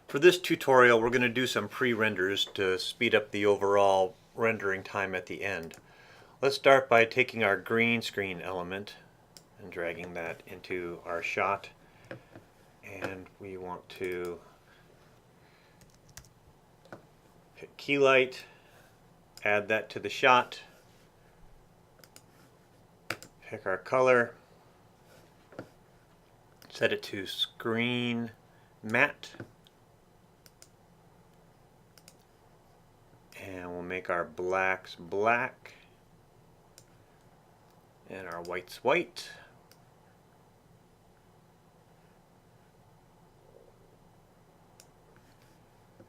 For this tutorial, we're going to do some pre-renders to speed up the overall rendering time at the end. Let's start by taking our green screen element and dragging that into our shot. And we want to pick key light, add that to the shot, pick our color, set it to screen matte, and we'll make our blacks black and our whites white.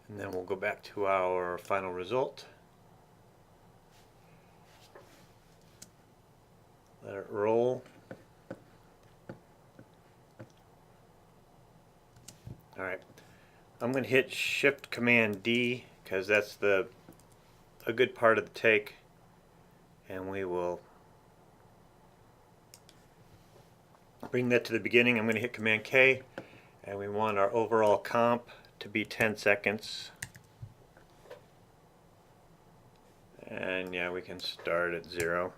And then we'll go back to our final result. Let it roll. Alright, I'm going to hit Shift Command D because that's a good part of the take, and we will bring that to the beginning. I'm going to hit Command K, and we want our overall comp to be 10 seconds. And yeah, we can start at 0.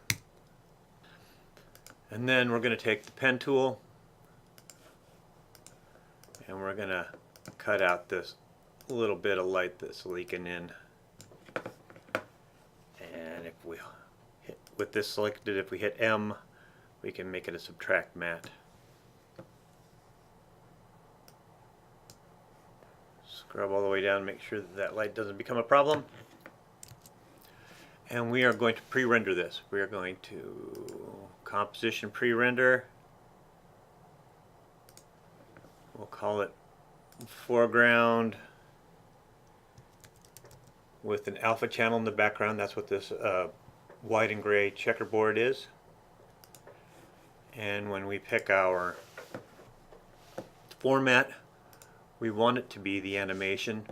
And then we're going to take the pen tool and we're going to cut out this little bit of light that's leaking in. And if we hit, with this selected, if we hit M, we can make it a subtract matte. Scrub all the way down, make sure that that light doesn't become a problem. And we are going to pre-render this. We are going to composition pre-render. We'll call it foreground with an alpha channel in the background. That's what this white and gray checkerboard is. And when we pick our format, we want it to be the animation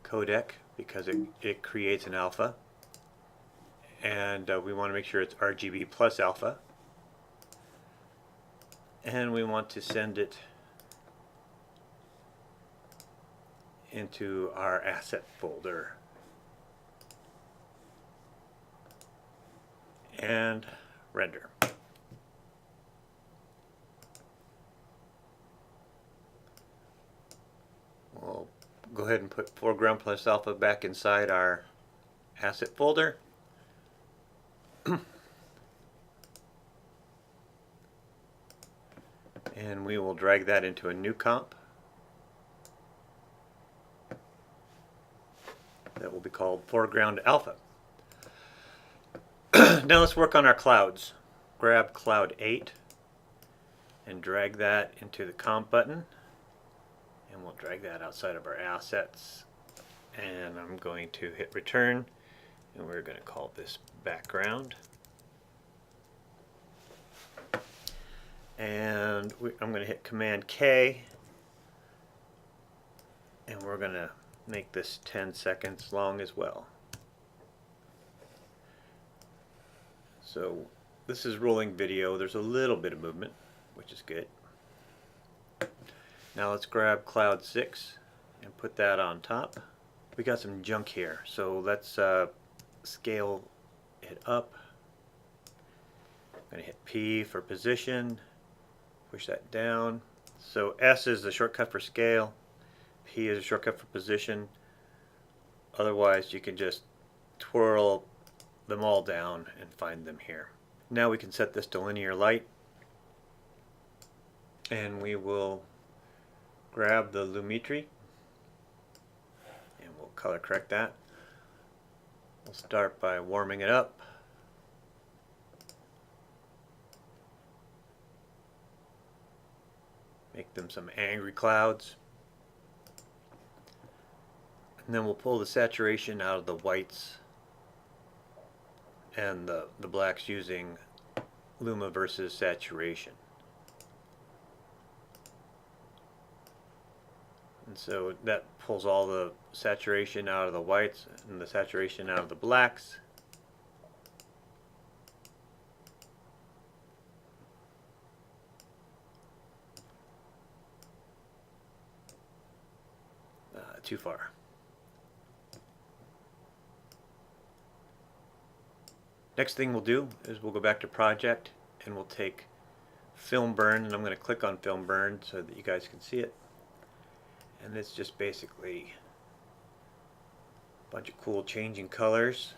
codec because it creates an alpha. And we want to make sure it's RGB plus alpha. And we want to send it into our asset folder. And render. We'll go ahead and put foreground plus alpha back inside our asset folder. And we will drag that into a new comp that will be called foreground alpha. Now let's work on our clouds. Grab cloud 8 and drag that into the comp button, and we'll drag that outside of our assets, and I'm going to hit return, and we're going to call this background. And I'm going to hit Command K, and we're going to make this 10 seconds long as well. So this is rolling video. There's a little bit of movement, which is good. Now let's grab cloud 6 and put that on top. We got some junk here, so let's scale it up. I'm going to hit P for position. Push that down. So S is the shortcut for scale, P is a shortcut for position. Otherwise you can just twirl them all down and find them here. Now we can set this to linear light, and we will grab the Lumetri and we'll color correct that. We'll start by warming it up. Make them some angry clouds. And then we'll pull the saturation out of the whites and the blacks using Luma versus saturation. And so that pulls all the saturation out of the whites and the saturation out of the blacks. Not too far. Next thing we'll do is we'll go back to project and we'll take film burn, and I'm going to click on film burn so that you guys can see it. And it's just basically a bunch of cool changing colors.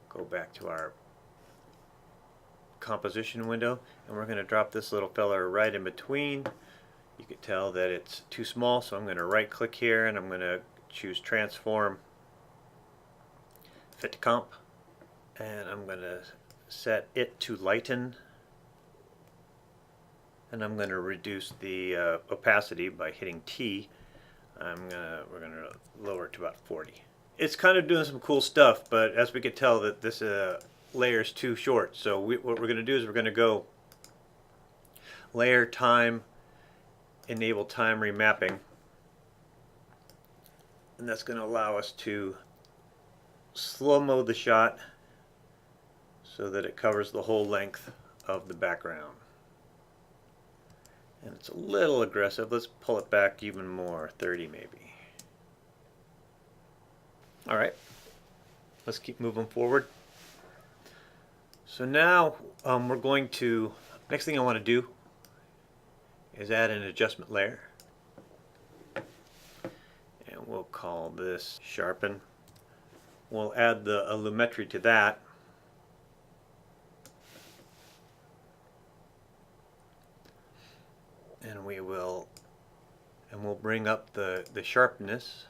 Go back to our composition window and we're going to drop this little fella right in between. You can tell that it's too small, so I'm going to right click here and I'm going to choose transform, fit to comp, and I'm going to set it to lighten, and I'm going to reduce the opacity by hitting T. We're going to lower it to about 40. It's kind of doing some cool stuff, but as we can tell that this layer is too short. So what we're going to do is we're going to go layer time, enable time remapping, and that's going to allow us to slow-mo the shot so that it covers the whole length of the background. And it's a little aggressive. Let's pull it back even more, 30 maybe. Alright, let's keep moving forward. So now we're going to, next thing I want to do is add an adjustment layer. And we'll call this sharpen. We'll add the allumetry to that. And we'll bring up the sharpness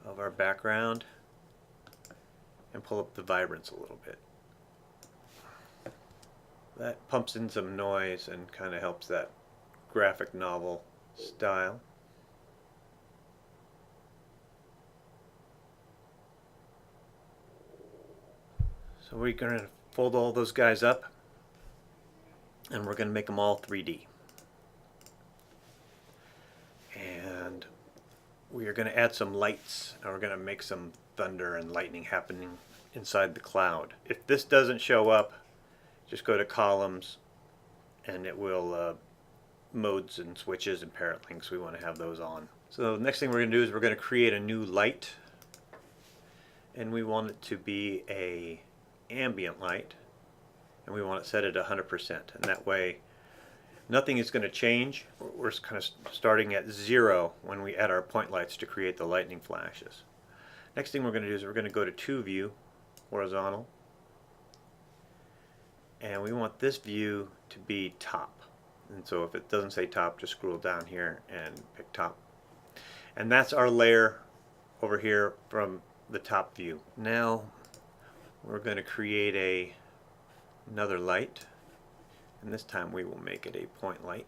of our background and pull up the vibrance a little bit. That pumps in some noise and kind of helps that graphic novel style. So we're going to fold all those guys up and we're going to make them all 3D. And we are going to add some lights, and we're going to make some thunder and lightning happening inside the cloud. If this doesn't show up, just go to columns and it will modes and switches and parent links. We want to have those on. So the next thing we're going to do is we're going to create a new light, and we want it to be a ambient light, and we want it set at 100%, and that way nothing is going to change. We're kind of starting at 0 when we add our point lights to create the lightning flashes. Next thing we're going to do is we're going to go to 2 view, horizontal, and we want this view to be top. And so if it doesn't say top, just scroll down here and pick top. And that's our layer over here from the top view. Now we're going to create another light, and this time we will make it a point light.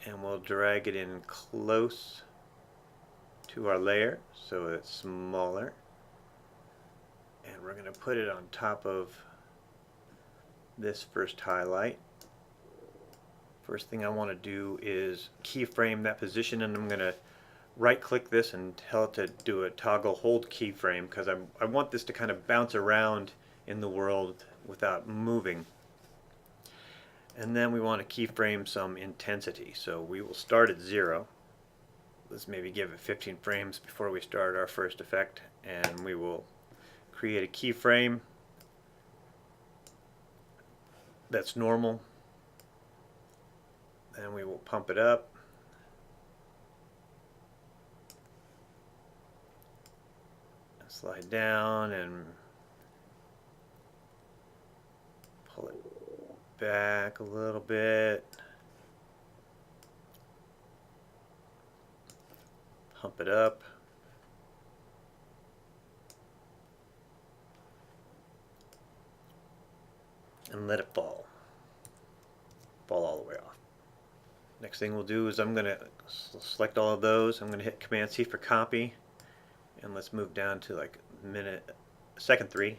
And we'll drag it in close to our layer so it's smaller. And we're going to put it on top of this first highlight. First thing I want to do is keyframe that position, and I'm going to right click this and tell it to do a toggle hold keyframe, because I want this to kind of bounce around in the world without moving. And then we want to keyframe some intensity, so we will start at 0. Let's maybe give it 15 frames before we start our first effect, and we will create a keyframe that's normal. Then we will pump it up. Slide down and pull it back a little bit. Pump it up. And let it fall. Fall all the way off. Next thing we'll do is I'm going to select all of those. I'm going to hit Command C for copy. And let's move down to like second 3,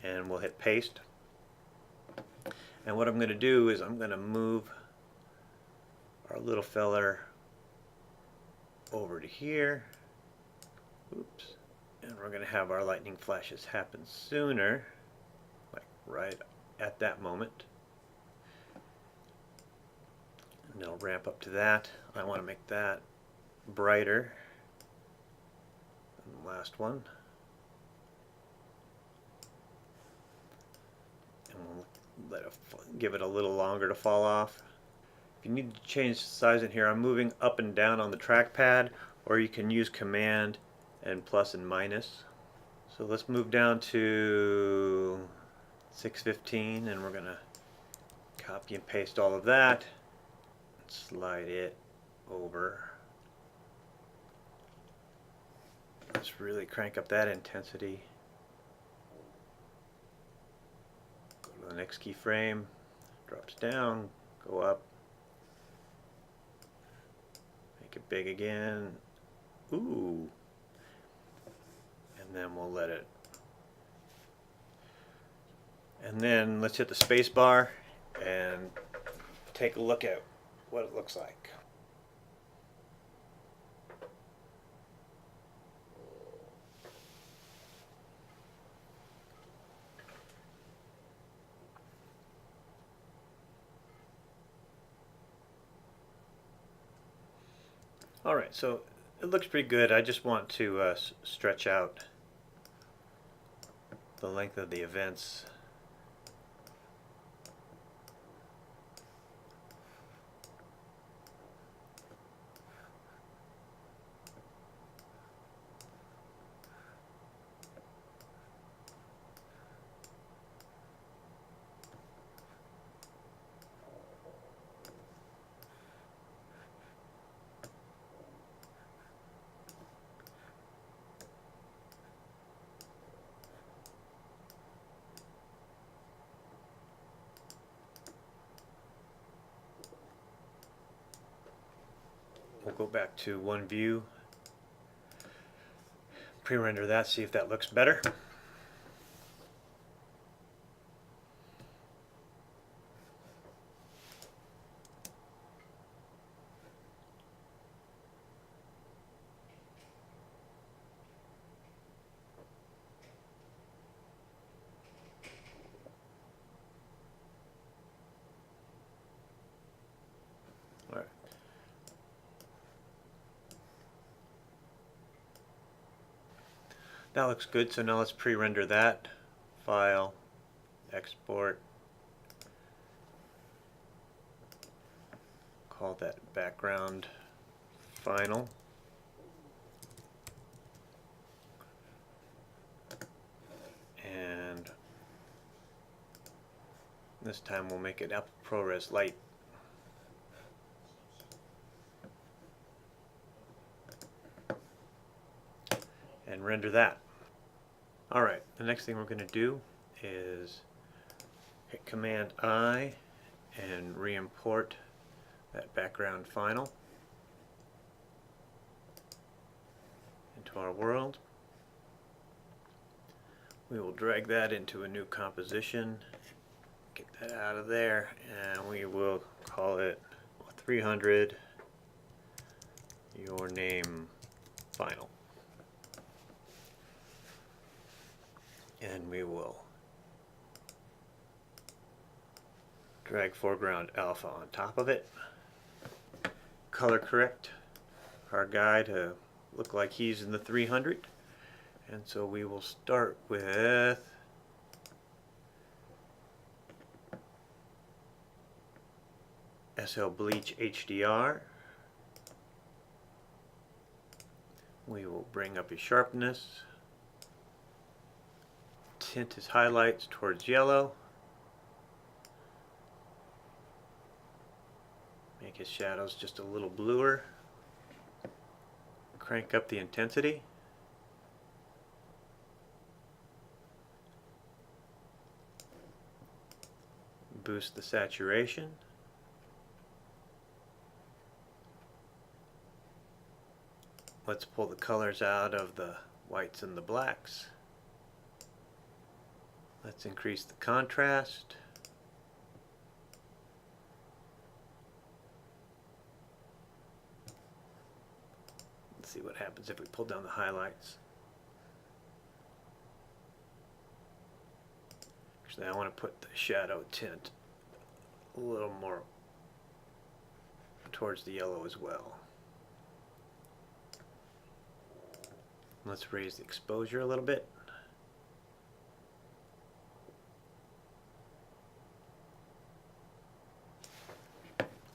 and we'll hit paste. And what I'm going to do is I'm going to move our little feller over to here. Oops. And we're going to have our lightning flashes happen sooner, like right at that moment. I'll ramp up to that. I want to make that brighter than the last one. And we'll give it a little longer to fall off. If you need to change the size in here, I'm moving up and down on the trackpad, or you can use Command and plus and minus. So let's move down to 615, and we're going to copy and paste all of that. Slide it over. Let's really crank up that intensity. Go to the next keyframe, drops down, go up, make it big again. Ooh. And then we'll let it. And then let's hit the space bar and take a look at what it looks like. Alright, so it looks pretty good. I just want to stretch out the length of the events. We'll go back to one view, pre-render that, see if that looks better. All right. That looks good, so now let's pre-render that. File, export, call that background final. And this time we'll make it Apple ProRes Light. And render that. Alright, the next thing we're going to do is hit Command I and re-import that background final into our world. We will drag that into a new composition, get that out of there, and we will call it 300 your name final. And we will drag foreground alpha on top of it. Color correct our guy to look like he's in the 300. And so we will start with SL Bleach HDR. We will bring up his sharpness. Tint his highlights towards yellow. Make his shadows just a little bluer. Crank up the intensity. Boost the saturation. Let's pull the colors out of the whites and the blacks. Let's increase the contrast. Let's see what happens if we pull down the highlights. Actually, I want to put the shadow tint a little more towards the yellow as well. Let's raise the exposure a little bit.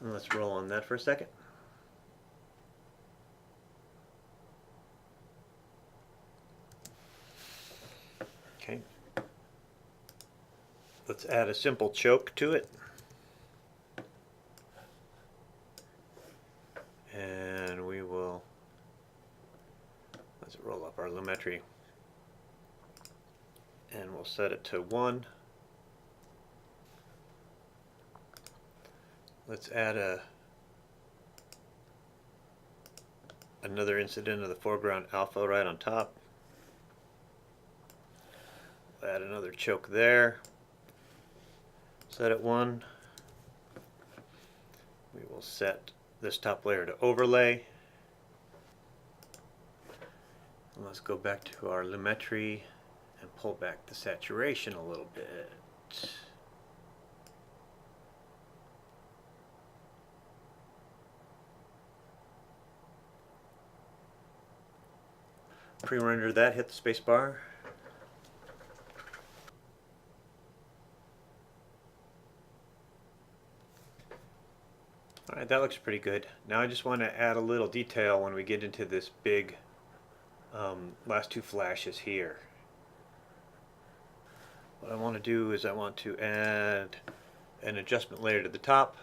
And let's roll on that for a second. Okay. Let's add a simple choke to it. And we will, let's roll up our lumetri. And we'll set it to 1. Let's add another incident of the foreground alpha right on top. Add another choke there. Set it 1. We will set this top layer to overlay. And let's go back to our lumetri and pull back the saturation a little bit. Pre-render that, hit the space bar. Alright, that looks pretty good. Now I just want to add a little detail when we get into this big last 2 flashes here. What I want to do is I want to add an adjustment layer to the top.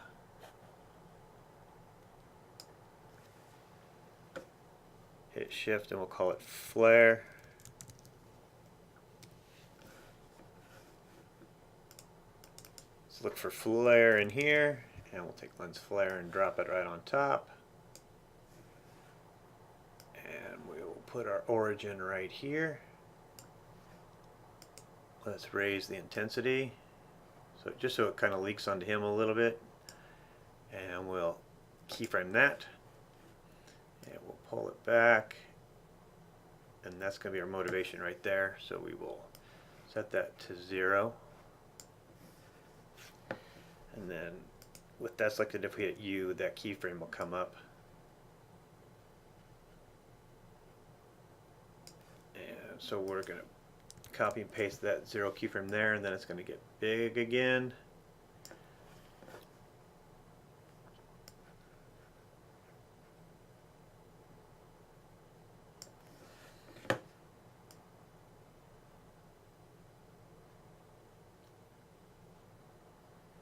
Hit shift and we'll call it flare. Let's look for flare in here, and we'll take lens flare and drop it right on top. And we will put our origin right here. Let's raise the intensity, so just so it kind of leaks onto him a little bit. And we'll keyframe that. And we'll pull it back, and that's going to be our motivation right there. So we will set that to 0. And then with that selected, if we hit U, that keyframe will come up. And so we're going to copy and paste that 0 keyframe there, and then it's going to get big again.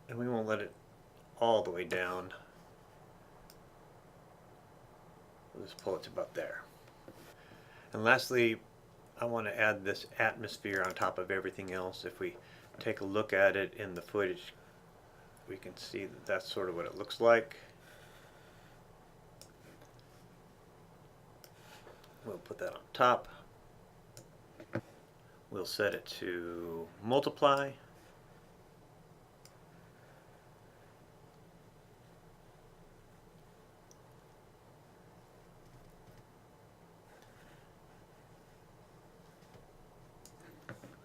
And we won't let it all the way down. We'll just pull it to about there. And lastly, I want to add this atmosphere on top of everything else. If we take a look at it in the footage, we can see that that's sort of what it looks like. We'll put that on top. We'll set it to multiply.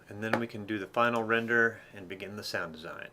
And then we can do the final render and begin the sound design.